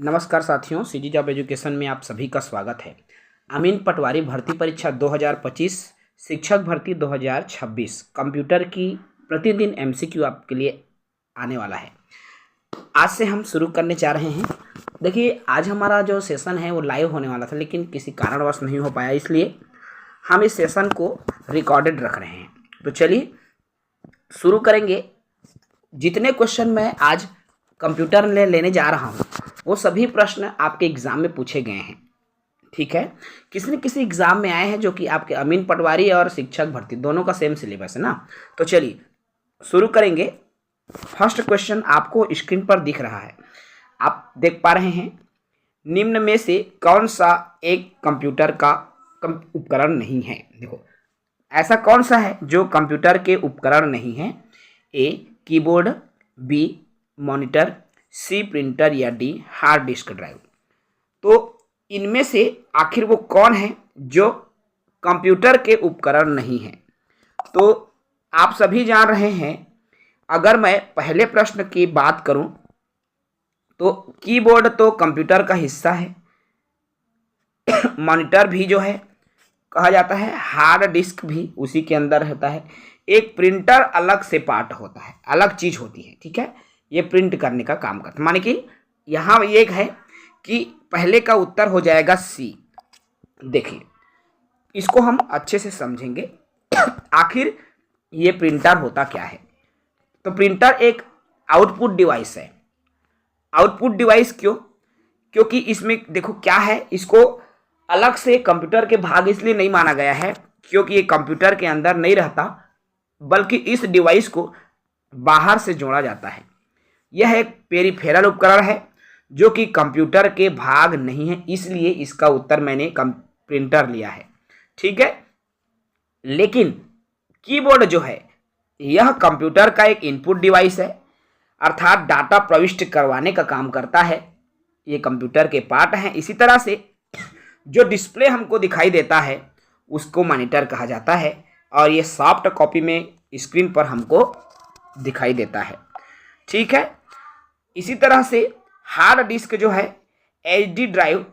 नमस्कार साथियों, CG job education में आप सभी का स्वागत है। अमीन पटवारी भर्ती परीक्षा 2025 शिक्षक भर्ती 2026 कंप्यूटर की प्रतिदिन एमसीक्यू आपके लिए आने वाला है। आज से हम शुरू करने जा रहे हैं। देखिए, आज हमारा जो सेशन है वो लाइव होने वाला था, लेकिन किसी कारणवश नहीं हो पाया, इसलिए हम इस सेशन को रिकॉर्डेड रख रहे हैं। तो चलिए शुरू करेंगे। जितने क्वेश्चन मैं आज कंप्यूटर में लेने जा रहा हूँ वो सभी प्रश्न आपके एग्जाम में पूछे गए हैं। ठीक है, किसी न किसी एग्जाम में आए हैं जो कि आपके अमीन पटवारी और शिक्षक भर्ती दोनों का सेम सिलेबस है ना। तो चलिए शुरू करेंगे। फर्स्ट क्वेश्चन आपको स्क्रीन पर दिख रहा है, आप देख पा रहे हैं। निम्न में से कौन सा एक कंप्यूटर का उपकरण नहीं है? देखो, ऐसा कौन सा है जो कंप्यूटर के उपकरण नहीं है? A keyboard, B monitor, C printer या डी हार्ड डिस्क ड्राइव। तो इनमें से आखिर वो कौन है जो कंप्यूटर के उपकरण नहीं है? तो आप सभी जान रहे हैं। अगर मैं पहले प्रश्न की बात करूं तो कीबोर्ड तो कंप्यूटर का हिस्सा है। मॉनिटर भी जो है कहा जाता है, हार्ड डिस्क भी उसी के अंदर होता है। एक प्रिंटर अलग से पार्ट होता है, अलग चीज होती है। ठीक है, ये प्रिंट करने का काम करता है। माने कि यहाँ एक है कि पहले का उत्तर हो जाएगा सी। देखिए, इसको हम अच्छे से समझेंगे। आखिर ये प्रिंटर होता क्या है? तो प्रिंटर एक आउटपुट डिवाइस है। आउटपुट डिवाइस क्यों? क्योंकि इसमें देखो क्या है, इसको अलग से कंप्यूटर के भाग इसलिए नहीं माना गया है क्योंकि ये कंप्यूटर के अंदर नहीं रहता, बल्कि इस डिवाइस को बाहर से जोड़ा जाता है। यह एक पेरिफेरल उपकरण है जो कि कंप्यूटर के भाग नहीं है, इसलिए इसका उत्तर मैंने प्रिंटर लिया है। ठीक है, लेकिन कीबोर्ड जो है यह कंप्यूटर का एक इनपुट डिवाइस है, अर्थात डाटा प्रविष्ट करवाने का काम करता है। ये कंप्यूटर के पार्ट हैं। इसी तरह से जो डिस्प्ले हमको दिखाई देता है उसको मॉनिटर कहा जाता है, और ये सॉफ्ट कॉपी में स्क्रीन पर हमको दिखाई देता है। ठीक है, इसी तरह से हार्ड डिस्क जो है एचडी ड्राइव,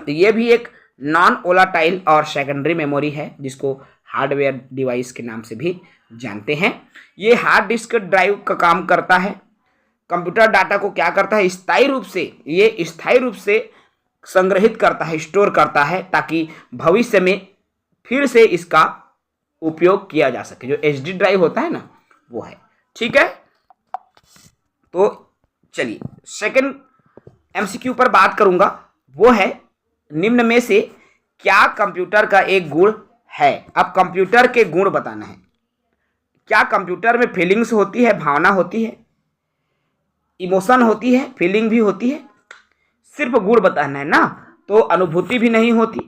ये भी एक नॉन वोलाटाइल और सेकेंडरी मेमोरी है जिसको हार्डवेयर डिवाइस के नाम से भी जानते हैं। ये हार्ड डिस्क ड्राइव का काम करता है। कंप्यूटर डाटा को क्या करता है, स्थायी रूप से संग्रहित करता है, स्टोर करता है, ताकि भविष्य में फिर से इसका उपयोग किया जा सके। जो एचडी ड्राइव होता है ना, वो है। ठीक है, तो चलिए सेकंड एमसीक्यू पर बात करूंगा। वो है, निम्न में से क्या कंप्यूटर का एक गुण है? अब कंप्यूटर के गुण बताना है। क्या कंप्यूटर में फीलिंग्स होती है, भावना होती है, इमोशन होती है, फीलिंग भी होती है? सिर्फ गुण बताना है ना, तो अनुभूति भी नहीं होती।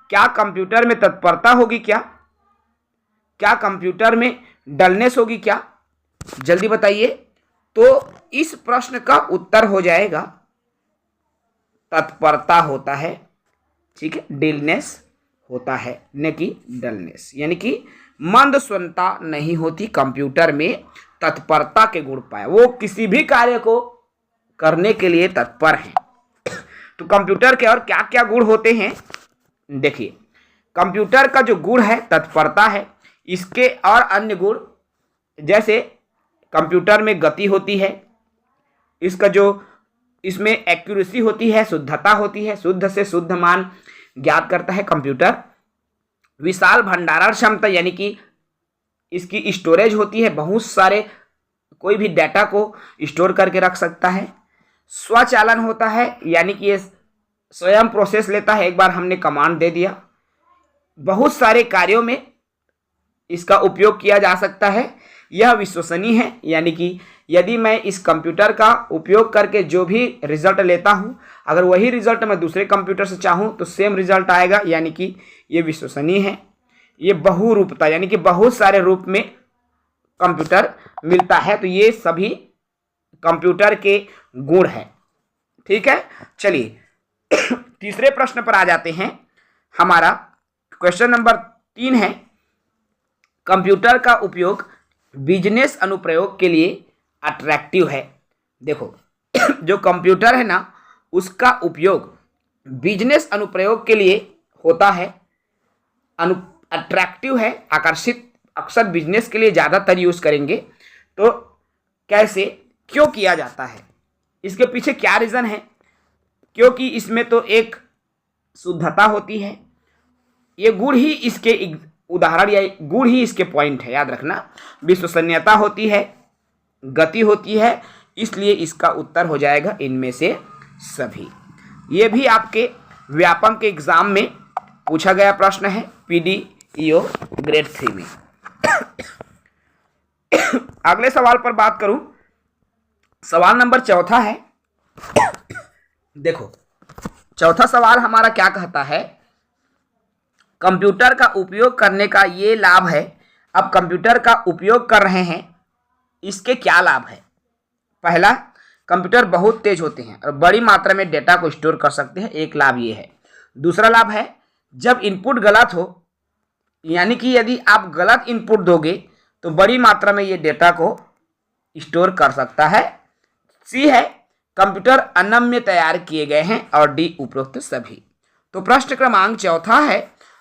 क्या कंप्यूटर में तत्परता होगी? क्या कंप्यूटर में डलनेस होगी? क्या, जल्दी बताइए। तो इस प्रश्न का उत्तर हो जाएगा तत्परता होता है। ठीक है, डिलनेस होता है, न कि डलनेस, यानी कि मंद स्वंता नहीं होती। कंप्यूटर में तत्परता के गुण पाए, वो किसी भी कार्य को करने के लिए तत्पर हैं। तो कंप्यूटर के और क्या क्या गुण होते हैं? देखिए, कंप्यूटर का जो गुण है तत्परता है। इसके और अन्य गुण, जैसे कंप्यूटर में गति होती है, इसका जो इसमें एक्यूरेसी होती है, शुद्धता होती है, शुद्ध से शुद्ध मान ज्ञात करता है कंप्यूटर। विशाल भंडारण क्षमता, यानी कि इसकी स्टोरेज होती है, बहुत सारे कोई भी डाटा को स्टोर करके रख सकता है। स्वचालन होता है, यानी कि ये स्वयं प्रोसेस लेता है, एक बार हमने कमांड दे दिया। बहुत सारे कार्यों में इसका उपयोग किया जा सकता है। यह विश्वसनीय है, यानी कि यदि मैं इस कंप्यूटर का उपयोग करके जो भी रिजल्ट लेता हूं, अगर वही रिजल्ट मैं दूसरे कंप्यूटर से चाहूं तो सेम रिजल्ट आएगा, यानी कि ये विश्वसनीय है। ये बहुरूपता, यानी कि बहुत सारे रूप में कंप्यूटर मिलता है। तो ये सभी कंप्यूटर के गुण हैं। ठीक है, चलिए तीसरे प्रश्न पर आ जाते हैं। हमारा क्वेश्चन नंबर 3 है, कंप्यूटर का उपयोग बिजनेस अनुप्रयोग के लिए अट्रैक्टिव है। देखो, जो कंप्यूटर है ना, उसका उपयोग बिजनेस अनुप्रयोग के लिए होता है, अट्रैक्टिव है, आकर्षित, अक्सर बिजनेस के लिए ज़्यादातर यूज़ करेंगे। तो कैसे, क्यों किया जाता है, इसके पीछे क्या रीज़न है? क्योंकि इसमें तो एक शुद्धता होती है, ये गुण ही इसके उदाहरण या गुण ही इसके पॉइंट है, याद रखना। विश्वसनीयता होती है, गति होती है, इसलिए इसका उत्तर हो जाएगा इनमें से सभी। ये भी आपके व्यापम के एग्जाम में पूछा गया प्रश्न है, पीडीईओ ग्रेड 3 में। अगले सवाल पर बात करूं, सवाल नंबर 4 है। देखो, चौथा सवाल हमारा क्या कहता है, कंप्यूटर का उपयोग करने का ये लाभ है। अब कंप्यूटर का उपयोग कर रहे हैं, इसके क्या लाभ है? पहला, कंप्यूटर बहुत तेज होते हैं और बड़ी मात्रा में डेटा को स्टोर कर सकते हैं, एक लाभ ये है। दूसरा लाभ है, जब इनपुट गलत हो, यानी कि यदि आप गलत इनपुट दोगे तो बड़ी मात्रा में ये डेटा को स्टोर कर सकता है। सी है, कंप्यूटर अनम्य तैयार किए गए हैं, और डी उपरोक्त सभी। तो प्रश्न क्रमांक 4 है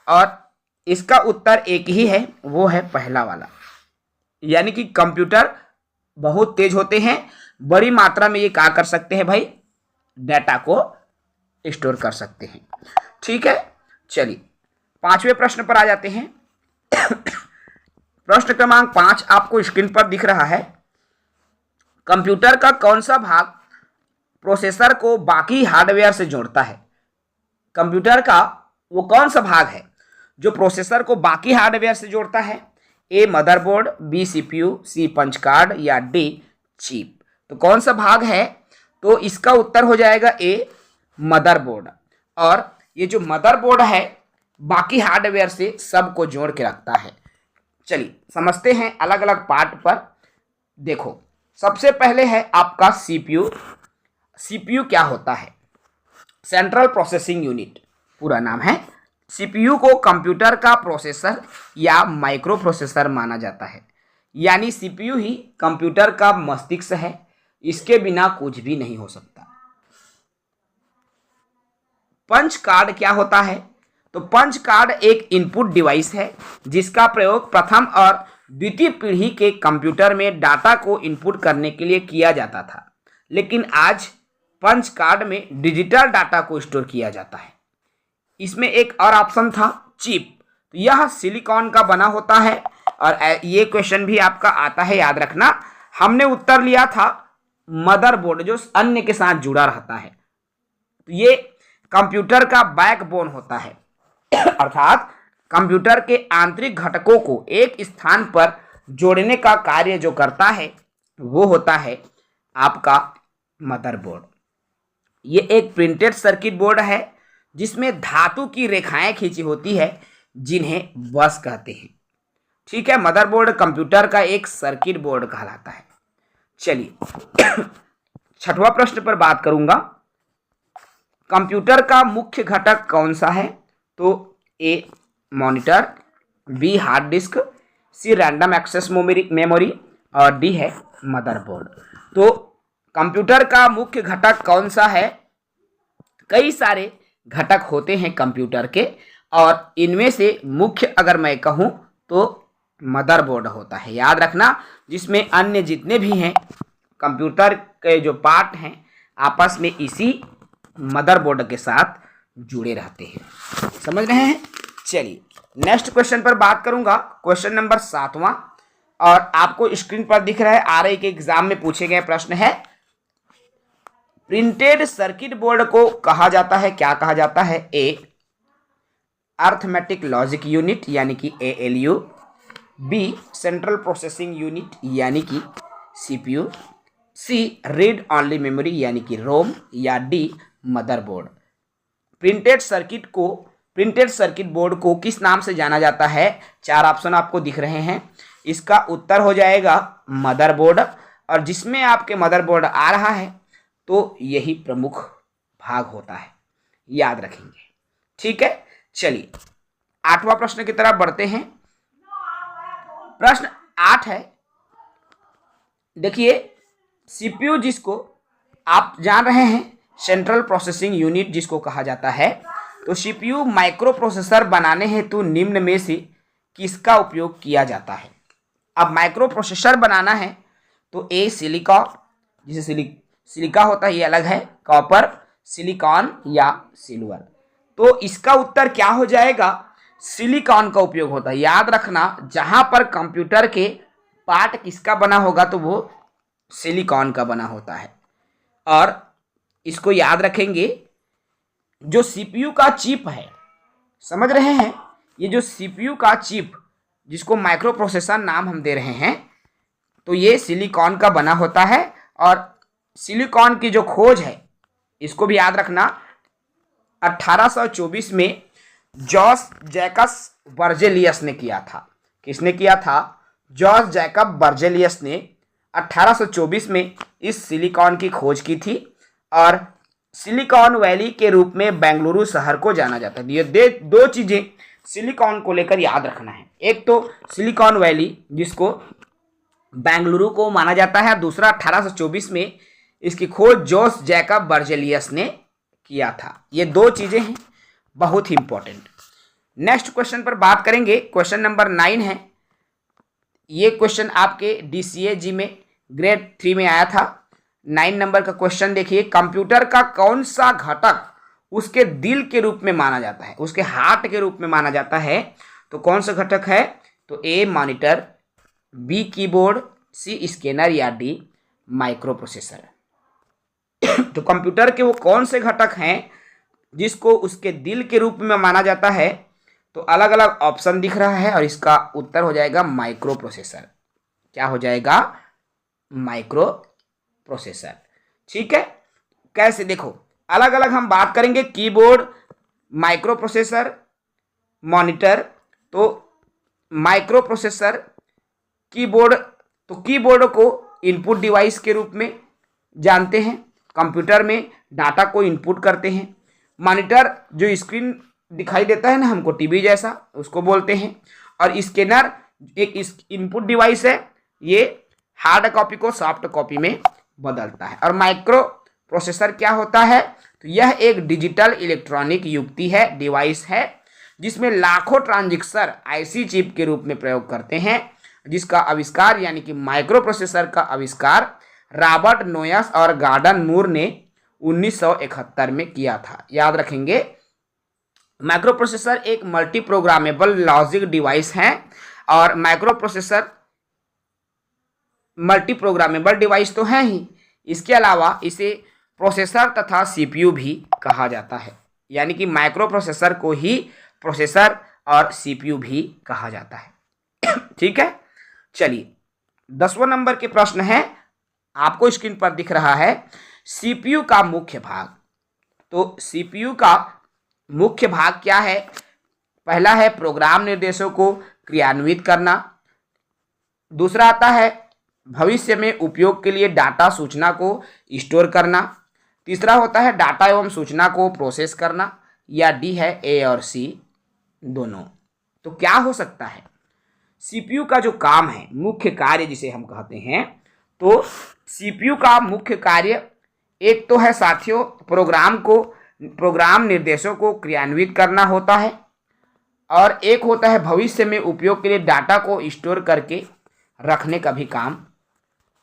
और इसका उत्तर एक ही है, वो है पहला वाला, यानी कि कंप्यूटर बहुत तेज होते हैं, बड़ी मात्रा में ये क्या कर सकते हैं भाई, डाटा को स्टोर कर सकते हैं। ठीक है, चलिए 5वें प्रश्न पर आ जाते हैं। प्रश्न क्रमांक 5 आपको स्क्रीन पर दिख रहा है। कंप्यूटर का कौन सा भाग प्रोसेसर को बाकी हार्डवेयर से जोड़ता है? कंप्यूटर का वो कौन सा भाग है जो प्रोसेसर को बाकी हार्डवेयर से जोड़ता है? ए मदरबोर्ड, बी सीपीयू, सी पंच कार्ड या डी चिप। तो कौन सा भाग है? तो इसका उत्तर हो जाएगा ए मदरबोर्ड। और ये जो मदरबोर्ड है बाकी हार्डवेयर से सबको जोड़ के रखता है। चलिए समझते हैं अलग अलग पार्ट पर। देखो, सबसे पहले है आपका सीपीयू। सीपीयू क्या होता है? सेंट्रल प्रोसेसिंग यूनिट पूरा नाम है। सीपीयू को कंप्यूटर का प्रोसेसर या माइक्रो प्रोसेसर माना जाता है, यानी सीपीयू ही कंप्यूटर का मस्तिष्क है, इसके बिना कुछ भी नहीं हो सकता। पंच कार्ड क्या होता है? तो पंच कार्ड एक इनपुट डिवाइस है जिसका प्रयोग प्रथम और द्वितीय पीढ़ी के कंप्यूटर में डाटा को इनपुट करने के लिए किया जाता था, लेकिन आज पंच कार्ड में डिजिटल डाटा को स्टोर किया जाता है। इसमें एक और ऑप्शन था चिप, तो यह सिलिकॉन का बना होता है। और ये क्वेश्चन भी आपका आता है, याद रखना। हमने उत्तर लिया था मदरबोर्ड, जो अन्य के साथ जुड़ा रहता है। तो ये कंप्यूटर का बैकबोन होता है, अर्थात कंप्यूटर के आंतरिक घटकों को एक स्थान पर जोड़ने का कार्य जो करता है वो होता है आपका मदरबोर्ड। ये एक प्रिंटेड सर्किट बोर्ड है जिसमें धातु की रेखाएं खींची होती है, जिन्हें बस कहते हैं। ठीक है, मदरबोर्ड कंप्यूटर का एक सर्किट बोर्ड कहलाता है। चलिए 6वां प्रश्न पर बात करूंगा। कंप्यूटर का मुख्य घटक कौन सा है? तो A monitor, B hard disk, C random access memory और डी है मदरबोर्ड। तो कंप्यूटर का मुख्य घटक कौन सा है? कई सारे घटक होते हैं कंप्यूटर के, और इनमें से मुख्य अगर मैं कहूं तो मदरबोर्ड होता है, याद रखना। जिसमें अन्य जितने भी हैं कंप्यूटर के जो पार्ट हैं आपस में इसी मदरबोर्ड के साथ जुड़े रहते हैं, समझ रहे हैं। चलिए नेक्स्ट क्वेश्चन पर बात करूंगा, क्वेश्चन नंबर 7वां, और आपको स्क्रीन पर दिख रहा है, आरआई के एग्जाम में पूछे गए प्रश्न है। प्रिंटेड सर्किट बोर्ड को कहा जाता है, क्या कहा जाता है? ए अर्थमेटिक लॉजिक यूनिट यानी कि ALU, B central processing unit यानी कि CPU, C read only memory यानी कि रोम, या D motherboard. Printed circuit board को किस नाम से जाना जाता है? 4 ऑप्शन आपको दिख रहे हैं, इसका उत्तर हो जाएगा मदरबोर्ड। और जिसमें आपके मदरबोर्ड आ रहा है तो यही प्रमुख भाग होता है, याद रखेंगे। ठीक है, चलिए 8वां प्रश्न की तरफ बढ़ते हैं। प्रश्न 8 है, देखिए सीपीयू जिसको आप जान रहे हैं सेंट्रल प्रोसेसिंग यूनिट जिसको कहा जाता है। तो सीपीयू माइक्रो प्रोसेसर बनाने हेतु निम्न में से किसका उपयोग किया जाता है। अब माइक्रो प्रोसेसर बनाना है तो ए सिलिकॉन, जिसे सिलिका होता है ये अलग है, कॉपर, सिलिकॉन या सिल्वर। तो इसका उत्तर क्या हो जाएगा, सिलिकॉन का उपयोग होता है। याद रखना जहां पर कंप्यूटर के पार्ट किसका बना होगा तो वो सिलिकॉन का बना होता है। और इसको याद रखेंगे, जो सीपीयू का चिप है, समझ रहे हैं, ये जो सीपीयू का चिप जिसको माइक्रो प्रोसेसर नाम हम दे रहे हैं, तो ये सिलिकॉन का बना होता है। और सिलिकॉन की जो खोज है इसको भी याद रखना 1824 में जॉर्ज जैकब बर्जेलियस ने किया था। किसने किया था, जॉर्ज जैकब बर्जेलियस ने 1824 में इस सिलिकॉन की खोज की थी। और सिलिकॉन वैली के रूप में बेंगलुरु शहर को जाना जाता है। ये दो चीजें सिलिकॉन को लेकर याद रखना है, एक तो सिलिकॉन वैली जिसको बेंगलुरु को माना जाता है, दूसरा 1824 में इसकी खोज जॉर्ज जैकब बर्जेलियस ने किया था। ये दो चीजें हैं बहुत ही इंपॉर्टेंट। नेक्स्ट क्वेश्चन पर बात करेंगे, क्वेश्चन नंबर 9 है। ये क्वेश्चन आपके DCAG में ग्रेड 3 में आया था। 9 नंबर का क्वेश्चन देखिए, कंप्यूटर का कौन सा घटक उसके दिल के रूप में माना जाता है, उसके हार्ट के रूप में माना जाता है। तो कौन सा घटक है, तो A monitor, B keyboard, C scanner या डी माइक्रो प्रोसेसर। तो कंप्यूटर के वो कौन से घटक हैं जिसको उसके दिल के रूप में माना जाता है, तो अलग अलग ऑप्शन दिख रहा है और इसका उत्तर हो जाएगा माइक्रो प्रोसेसर। क्या हो जाएगा, माइक्रो प्रोसेसर। ठीक है, कैसे, देखो अलग अलग हम बात करेंगे, कीबोर्ड, माइक्रो प्रोसेसर, मॉनिटर। तो माइक्रो प्रोसेसर, कीबोर्ड, तो कीबोर्ड को इनपुट डिवाइस के रूप में जानते हैं, कंप्यूटर में डाटा को इनपुट करते हैं। मॉनिटर जो स्क्रीन दिखाई देता है ना हमको टीवी जैसा, उसको बोलते हैं। और स्कैनर एक इनपुट डिवाइस है, ये हार्ड कॉपी को सॉफ्ट कॉपी में बदलता है। और माइक्रो प्रोसेसर क्या होता है, तो यह एक डिजिटल इलेक्ट्रॉनिक युक्ति है, डिवाइस है, जिसमें लाखों ट्रांजिस्टर आईसी चिप के रूप में प्रयोग करते हैं, जिसका आविष्कार यानी कि माइक्रो प्रोसेसर का आविष्कार रॉबर्ट नोयस और गॉर्डन मूर ने 1971 में किया था। याद रखेंगे, माइक्रो प्रोसेसर एक मल्टी प्रोग्रामेबल लॉजिक डिवाइस है। और micro processor multi programmable device तो है ही, इसके अलावा इसे प्रोसेसर तथा सीपीयू भी कहा जाता है। यानी कि माइक्रो प्रोसेसर को ही प्रोसेसर और सीपीयू भी कहा जाता है। ठीक है, चलिए 10वां नंबर के प्रश्न है, आपको स्क्रीन पर दिख रहा है, सीपीयू का मुख्य भाग। तो सीपीयू का मुख्य भाग क्या है, पहला है प्रोग्राम निर्देशों को क्रियान्वित करना, दूसरा आता है भविष्य में उपयोग के लिए डाटा सूचना को स्टोर करना, तीसरा होता है डाटा एवं सूचना को प्रोसेस करना, या डी है ए और सी दोनों। तो क्या हो सकता है, सीपीयू का जो काम है, मुख्य कार्य जिसे हम कहते हैं, तो सीपीयू का मुख्य कार्य एक तो है साथियों प्रोग्राम निर्देशों को क्रियान्वित करना होता है, और एक होता है भविष्य में उपयोग के लिए डाटा को स्टोर करके रखने का भी काम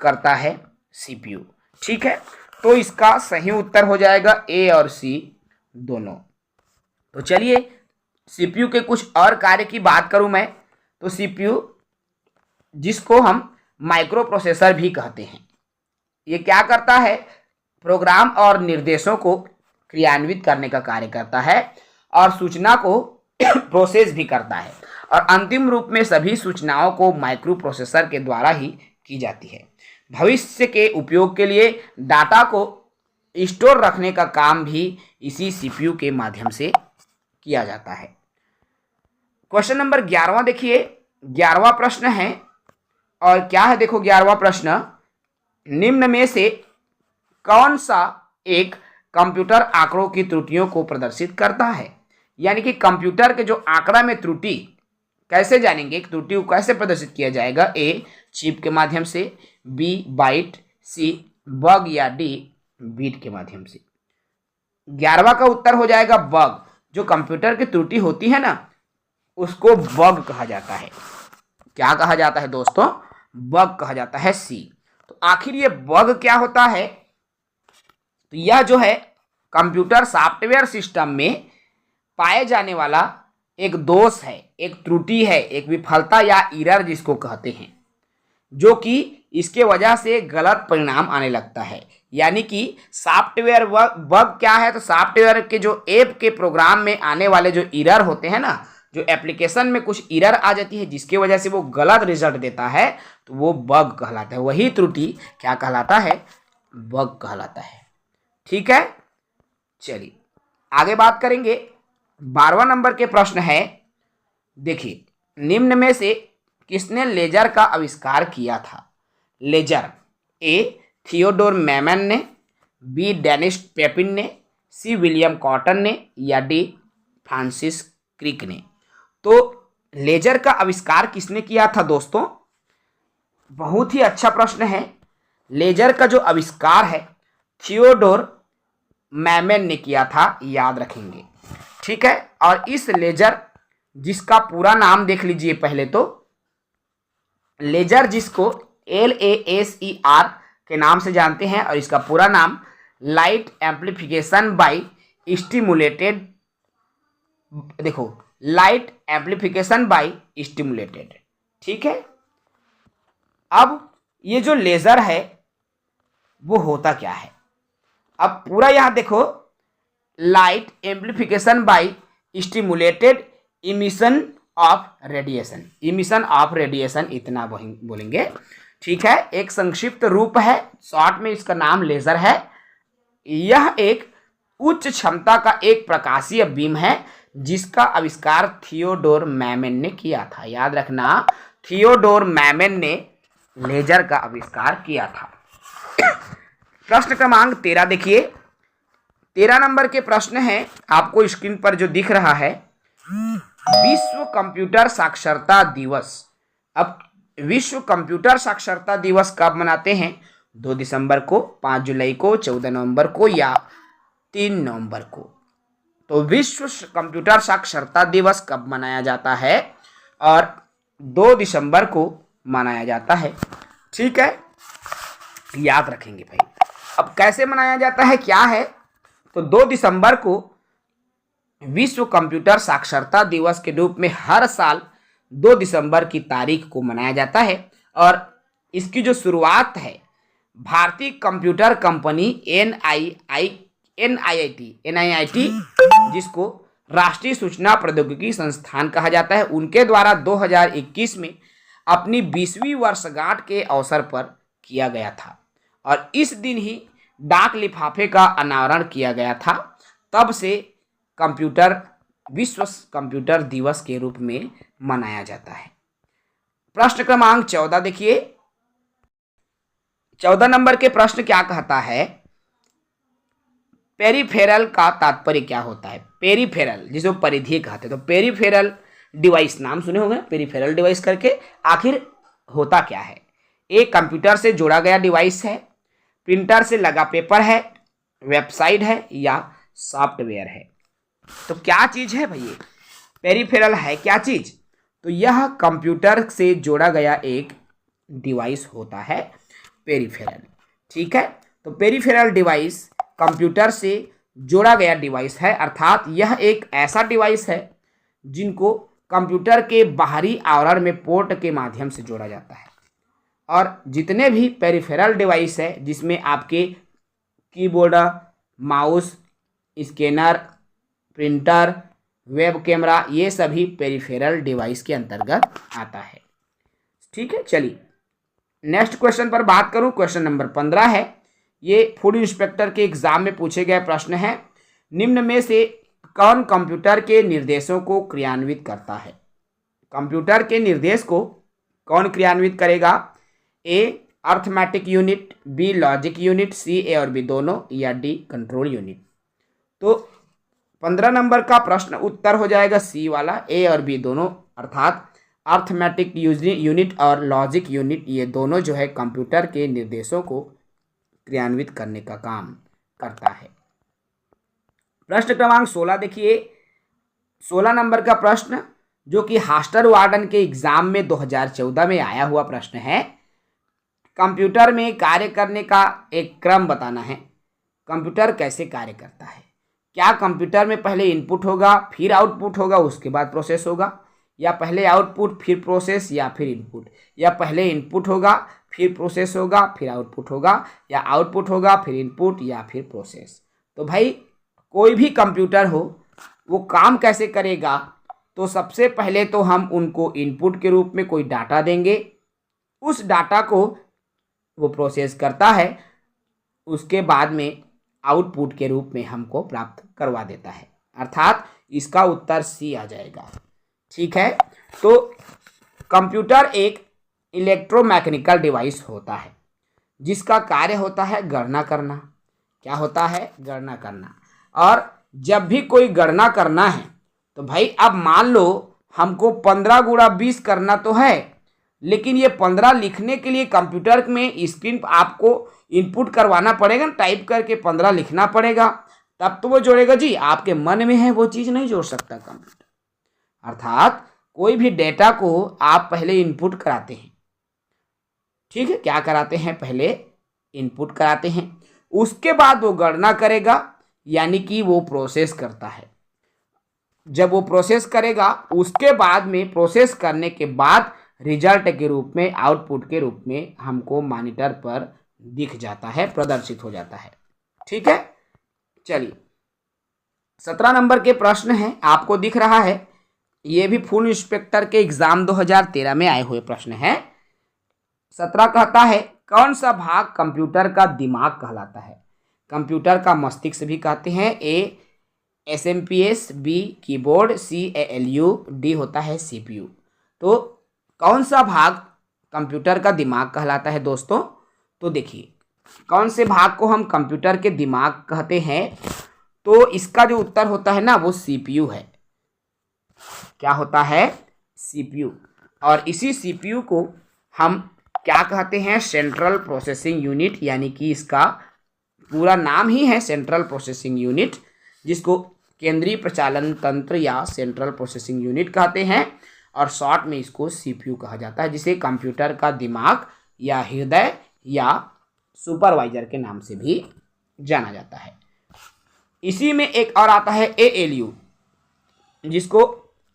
करता है सीपीयू। ठीक है, तो इसका सही उत्तर हो जाएगा ए और सी दोनों। तो चलिए सीपीयू के कुछ और कार्य की बात करूं मैं, तो सीपीयू जिसको हम माइक्रो प्रोसेसर भी कहते हैं, ये क्या करता है, प्रोग्राम और निर्देशों को क्रियान्वित करने का कार्य करता है और सूचना को प्रोसेस भी करता है, और अंतिम रूप में सभी सूचनाओं को माइक्रो प्रोसेसर के द्वारा ही की जाती है। भविष्य के उपयोग के लिए डाटा को स्टोर रखने का काम भी इसी सीपीयू के माध्यम से किया जाता है। क्वेश्चन नंबर 11वां देखिए, 11वां प्रश्न है, और क्या है देखो 11वां प्रश्न, निम्न में से कौन सा एक कंप्यूटर आंकड़ों की त्रुटियों को प्रदर्शित करता है। यानी कि कंप्यूटर के जो आंकड़ा में त्रुटि कैसे जानेंगे, एक त्रुटि को कैसे प्रदर्शित किया जाएगा, ए चिप के माध्यम से, बी बाइट, सी बग, या डी बीट के माध्यम से। 11वां का उत्तर हो जाएगा बग। जो कंप्यूटर की त्रुटि होती है ना, उसको बग कहा जाता है। क्या कहा जाता है दोस्तों? बग कहा जाता है, सी। तो आखिर ये बग क्या होता है? तो यह जो है कंप्यूटर सॉफ्टवेयर सिस्टम में पाए जाने वाला एक दोष है, एक त्रुटि है, एक विफलता या एरर जिसको कहते हैं, जो कि इसके वजह से गलत परिणाम आने लगता है। यानी कि सॉफ्टवेयर बग क्या है? तो सॉफ्टवेयर के जो ऐप के प्रोग्राम में आने वाले जो एरर होते हैं ना, जो एप्लीकेशन में कुछ एरर आ जाती है जिसकी वजह से वो गलत रिजल्ट देता है, तो वो बग कहलाता है। वही त्रुटि क्या कहलाता है? बग कहलाता है। ठीक है, चलिए आगे बात करेंगे। 12वां नंबर के प्रश्न है, देखिए, निम्न में से किसने लेजर का आविष्कार किया था? लेजर, ए थियोडोर मैमन ने, बी डेनिस पेपिन ने, सी विलियम कॉटन ने, या डी फ्रांसिस क्रिक ने। तो लेजर का आविष्कार किसने किया था दोस्तों? बहुत ही अच्छा प्रश्न है। लेजर का जो आविष्कार है थियोडोर मैमन ने किया था, याद रखेंगे। ठीक है, और इस लेजर, जिसका पूरा नाम देख लीजिए पहले तो, लेजर जिसको LASER के नाम से जानते हैं, और इसका पूरा नाम लाइट एम्प्लीफिकेशन बाय स्टिमुलेटेड, देखो, लाइट एम्प्लीफिकेशन बाय स्टिमुलेटेड। ठीक है, अब ये जो लेजर है वो होता क्या है? अब पूरा यहां देखो, light amplification by stimulated emission of radiation, emission of radiation, इतना बोलेंगे। ठीक है, एक संक्षिप्त रूप है, शॉर्ट में इसका नाम लेजर है। यह एक उच्च क्षमता का एक प्रकाशीय बीम है जिसका आविष्कार थियोडोर मैमन ने किया था। याद रखना, थियोडोर मैमन ने लेजर का आविष्कार किया था। प्रश्न क्रमांक 13 देखिए। 13 नंबर के प्रश्न है, आपको स्क्रीन पर जो दिख रहा है, विश्व कंप्यूटर साक्षरता दिवस। अब विश्व कंप्यूटर साक्षरता दिवस कब मनाते हैं? 2 दिसंबर को, 5 जुलाई को, 14 नवंबर को, या 3 नवंबर को। तो विश्व कंप्यूटर साक्षरता दिवस कब मनाया जाता है? और 2 दिसंबर को मनाया जाता है। ठीक है, याद रखेंगे भाई। अब कैसे मनाया जाता है, क्या है? तो 2 दिसंबर को विश्व कंप्यूटर साक्षरता दिवस के रूप में हर साल 2 दिसंबर की तारीख को मनाया जाता है। और इसकी जो शुरुआत है, भारतीय कंप्यूटर कंपनी NIIT, जिसको राष्ट्रीय सूचना प्रौद्योगिकी संस्थान कहा जाता है, उनके द्वारा 2021 में अपनी 20वीं वर्षगांठ के अवसर पर किया गया था। और इस दिन ही डाक लिफाफे का अनावरण किया गया था। तब से कंप्यूटर विश्व कंप्यूटर दिवस के रूप में मनाया जाता है। प्रश्न क्रमांक 14 देखिए। 14 नंबर के प्रश्न क्या कहता है? पेरिफेरल का तात्पर्य क्या होता है? पेरिफेरल जिसे परिधीय कहते हैं। तो पेरिफेरल डिवाइस, नाम सुने होंगे पेरिफेरल डिवाइस करके, आखिर होता क्या है? एक कंप्यूटर से जोड़ा गया डिवाइस है, प्रिंटर से लगा पेपर है, वेबसाइट है, या सॉफ्टवेयर है। तो क्या चीज है भाई? पेरिफेरल है क्या चीज? तो यह कंप्यूटर से जोड़ा गया एक डिवाइस होता है पेरिफेरल। ठीक है, तो पेरिफेरल डिवाइस कंप्यूटर से जोड़ा गया डिवाइस है, अर्थात यह एक ऐसा डिवाइस है जिनको कंप्यूटर के बाहरी आवरण में पोर्ट के माध्यम से जोड़ा जाता है। और जितने भी पेरिफेरल डिवाइस है, जिसमें आपके keyboard, mouse, scanner, printer, web camera, ये सभी पेरिफेरल डिवाइस के अंतर्गत आता है। ठीक है, चलिए नेक्स्ट क्वेश्चन पर बात करूं। क्वेश्चन नंबर 15 है, ये फूड इंस्पेक्टर के एग्जाम में पूछे गए प्रश्न है। निम्न में से कौन कंप्यूटर के निर्देशों को क्रियान्वित करता है? कंप्यूटर के निर्देश को कौन क्रियान्वित करेगा? A arithmetic unit, B logic unit, C A और बी दोनों, या डी कंट्रोल यूनिट। तो 15 नंबर का प्रश्न उत्तर हो जाएगा सी वाला, ए और बी दोनों, अर्थात अर्थमेटिक यूनिट और लॉजिक यूनिट, ये दोनों जो है कंप्यूटर के निर्देशों को क्रियान्वित करने का काम करता है। प्रश्न क्रमांक 16 देखिए, 16 नंबर का प्रश्न जो कि हास्टर वार्डन के एग्जाम में 2014 में आया हुआ प्रश्न है। कंप्यूटर में कार्य करने का एक क्रम बताना है। कंप्यूटर कैसे कार्य करता है? क्या कंप्यूटर में पहले इनपुट होगा फिर आउटपुट होगा उसके बाद प्रोसेस होगा, या पहले आउटपुट फिर प्रोसेस या फिर इनपुट, या पहले इनपुट होगा फिर प्रोसेस होगा फिर आउटपुट होगा, या आउटपुट होगा फिर इनपुट या फिर प्रोसेस? तो भाई कोई भी कंप्यूटर हो वो काम कैसे करेगा? तो सबसे पहले तो हम उनको इनपुट के रूप में कोई डाटा देंगे, उस डाटा को वो प्रोसेस करता है, उसके बाद में आउटपुट के रूप में हमको प्राप्त करवा देता है। अर्थात इसका उत्तर सी आ जाएगा। ठीक है, तो कंप्यूटर एक इलेक्ट्रोमैकेनिकल डिवाइस होता है जिसका कार्य होता है गणना करना। क्या होता है? गणना करना। और जब भी कोई गणना करना है तो भाई अब मान लो हमको 15 गुणा 20 करना तो है, लेकिन ये 15 लिखने के लिए कंप्यूटर में स्क्रीन पर आपको इनपुट करवाना पड़ेगा, टाइप करके 15 लिखना पड़ेगा, तब तो वो जोड़ेगा जी। आपके मन में है वो चीज़ नहीं जोड़ सकता कंप्यूटर। अर्थात कोई भी डेटा को आप पहले इनपुट कराते हैं। ठीक है, क्या कराते हैं? पहले इनपुट कराते हैं, उसके बाद वो गणना करेगा, यानी कि वो प्रोसेस करता है। जब वो प्रोसेस करेगा उसके बाद में प्रोसेस करने के बाद रिजल्ट के रूप में, आउटपुट के रूप में हमको मॉनिटर पर दिख जाता है, प्रदर्शित हो जाता है। ठीक है, चलिए 17 नंबर के प्रश्न हैं, आपको दिख रहा है, ये भी फुल इंस्पेक्टर के एग्जाम 2013 में आए हुए प्रश्न हैं। 17 कहता है कौन सा भाग कंप्यूटर का दिमाग कहलाता है? कंप्यूटर का मस्तिष्क भी कहते हैं। ए SMPS, बी कीबोर्ड, सी ALU, डी होता है CPU। तो कौन सा भाग कंप्यूटर का दिमाग कहलाता है दोस्तों? तो देखिए कौन से भाग को हम कंप्यूटर के दिमाग कहते हैं, तो इसका जो उत्तर होता है ना वो CPU है। क्या होता है? CPU। और इसी CPU को हम क्या कहते हैं? सेंट्रल प्रोसेसिंग यूनिट, यानी कि इसका पूरा नाम ही है सेंट्रल प्रोसेसिंग यूनिट, जिसको केंद्रीय प्रचालन तंत्र या सेंट्रल प्रोसेसिंग यूनिट कहते हैं, और शॉर्ट में इसको CPU कहा जाता है, जिसे कंप्यूटर का दिमाग या हृदय या सुपरवाइजर के नाम से भी जाना जाता है। इसी में एक और आता है ALU, जिसको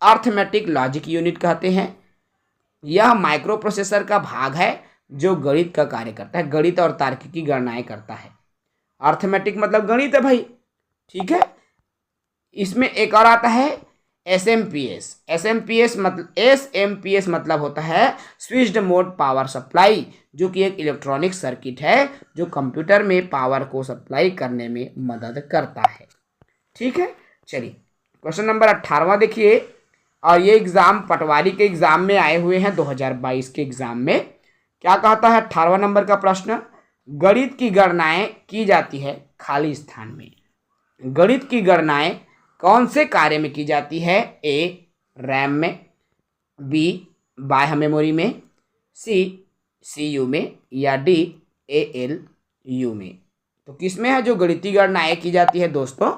अर्थमेटिक लॉजिक यूनिट कहते हैं। यह माइक्रो प्रोसेसर का भाग है जो गणित का कार्य करता है, गणित और तार्किकी गणनाएं करता है। अर्थमेटिक मतलब गणित है भाई। ठीक है, इसमें एक और आता है SMPS। SMPS मतलब होता है स्विच्ड मोड पावर सप्लाई, जो कि एक इलेक्ट्रॉनिक सर्किट है जो कंप्यूटर में पावर को सप्लाई करने में मदद करता है। ठीक है, चलिए क्वेश्चन नंबर 18वां देखिए, और ये एग्जाम पटवारी के एग्जाम में आए हुए हैं 2022 के एग्जाम में। क्या कहता है 18वां नंबर का प्रश्न? गणित की गणनाएं की जाती है खाली स्थान में। गणित की गणनाएं कौन से कार्य में की जाती है? ए रैम में, बी बाह्य मेमोरी में, सी CU में, या डी ALU में? तो किसमें है जो गणितीय गणनाएं की जाती है दोस्तों?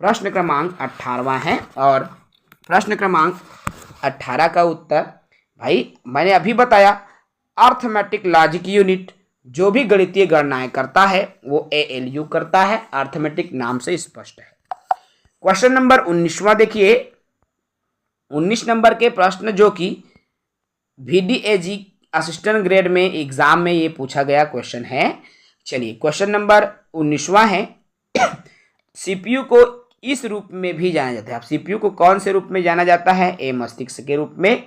प्रश्न क्रमांक 18वां है, और प्रश्न क्रमांक 18 का उत्तर भाई मैंने अभी बताया, अर्थमेटिक लॉजिक यूनिट जो भी गणितीय गणनाएं करता है वो ALU करता है। अर्थमेटिक नाम से स्पष्ट है। क्वेश्चन नंबर 19वां देखिए, 19 नंबर के प्रश्न जो कि VDAG असिस्टेंट ग्रेड में एग्जाम में ये पूछा गया क्वेश्चन है। चलिए क्वेश्चन नंबर 19वां है, CPU को इस रूप में भी जाना जाता है। अब CPU को कौन से रूप में जाना जाता है? ए मस्तिष्क के रूप में,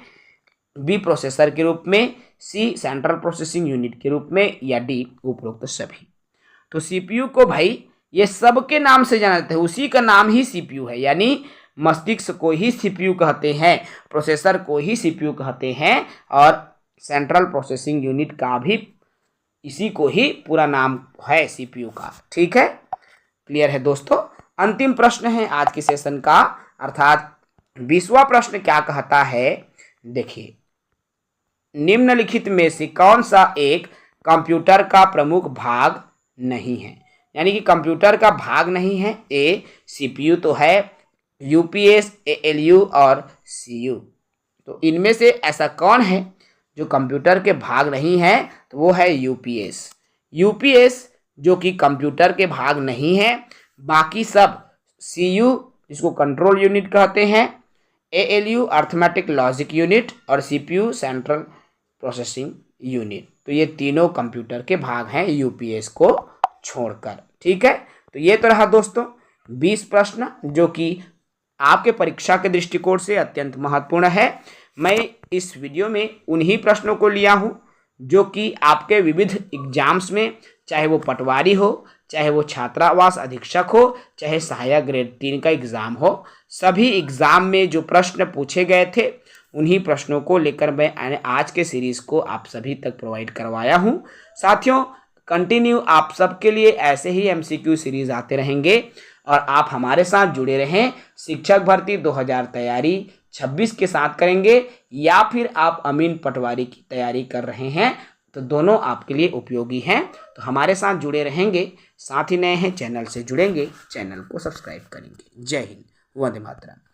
बी प्रोसेसर के रूप में, सी सेंट्रल प्रोसेसिंग यूनिट के रूप में, या डी उपरोक्त सभी। तो CPU को भाई ये सब के नाम से जाना जाता है, उसी का नाम ही CPU है, यानी मस्तिष्क को ही CPU कहते हैं, प्रोसेसर को ही CPU कहते हैं, और सेंट्रल प्रोसेसिंग यूनिट का भी इसी को ही पूरा नाम है CPU का। ठीक है, क्लियर है दोस्तों? अंतिम प्रश्न है आज के सेशन का, अर्थात 20वां प्रश्न क्या कहता है? देखिए, निम्नलिखित में से कौन सा एक कंप्यूटर का प्रमुख भाग नहीं है? यानी कि कंप्यूटर का भाग नहीं है। ए सीपीयू तो है, यूपीएस, एएलयू और सीयू। तो इनमें से ऐसा कौन है जो कंप्यूटर के भाग नहीं है? तो वो है यूपीएस। यूपीएस जो कि कंप्यूटर के भाग नहीं है, बाकी सब सीयू जिसको कंट्रोल यूनिट कहते हैं, एएलयू अर्थमेटिक लॉजिक यूनिट और सीपीयू सेंट्रल प्रोसेसिंग यूनिट, तो ये तीनों कंप्यूटर के भाग हैं यूपीएस को छोड़कर। ठीक है, तो ये तो रहा दोस्तों 20 प्रश्न जो कि आपके परीक्षा के दृष्टिकोण से अत्यंत महत्वपूर्ण है। मैं इस वीडियो में उन्हीं प्रश्नों को लिया हूँ जो कि आपके विविध एग्जाम्स में, चाहे वो पटवारी हो, चाहे वो छात्रावास अधीक्षक हो, चाहे सहायक ग्रेड 3 का एग्ज़ाम हो, सभी एग्ज़ाम में जो प्रश्न पूछे गए थे उन्हीं प्रश्नों को लेकर मैं आज के सीरीज़ को आप सभी तक प्रोवाइड करवाया हूँ। साथियों, कंटिन्यू आप सबके लिए ऐसे ही एमसीक्यू सीरीज़ आते रहेंगे और आप हमारे साथ जुड़े रहें। शिक्षक भर्ती 2000 तैयारी 26 के साथ करेंगे या फिर आप अमीन पटवारी की तैयारी कर रहे हैं, तो दोनों आपके लिए उपयोगी हैं। तो हमारे साथ जुड़े रहेंगे, साथ ही नए हैं चैनल से जुड़ेंगे, चैनल को सब्सक्राइब करेंगे। जय हिंद, वंदे मातरम।